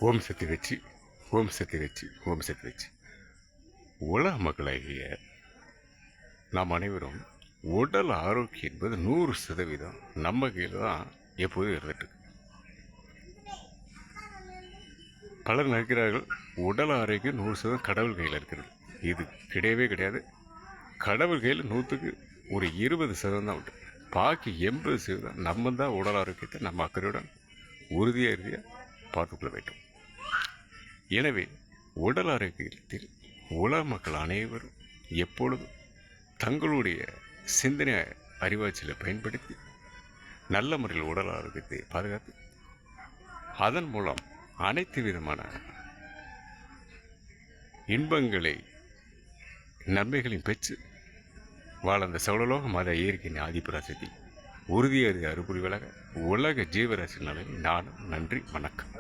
ஓம் சக்தி வச்சு, ஓம் சக்தி வச்சு, ஓம் சக்தி வச்சு. உலக மக்களாகிய நாம் அனைவரும் உடல் ஆரோக்கியம் என்பது 100% நம்ம கையில் தான் எப்போதும் இருந்துட்டு. பலர் நினைக்கிறார்கள் உடல் ஆரோக்கியம் 100% கடவுள் கையில் இருக்கிறது. இது கிடையவே கிடையாது. கடவுள் கையில் 100க்கு ஒரு 20% தான் உண்டு. பாக்கி 80% நம்ம தான் உடல் ஆரோக்கியத்தை நம்ம அக்கறையுடன் உறுதியாக பார்த்துக்கொள்ள வேண்டும். எனவே உடல் ஆரோக்கியத்தில் உலக மக்கள் அனைவரும் எப்பொழுதும் தங்களுடைய சிந்தனை அறிவாற்றலை பயன்படுத்தி நல்ல முறையில் உடல் ஆரோக்கியத்தை பாதுகாத்து அதன் மூலம் அனைத்து விதமான இன்பங்களை நன்மைகளையும் பெற்று வாழ அந்த சௌலலோக மத இயற்கையின் ஆதிபராசக்தி உறுதியறிந்த அறுபொழி விலக உலக ஜீவராசி நலனில் நானும் நன்றி வணக்கம்.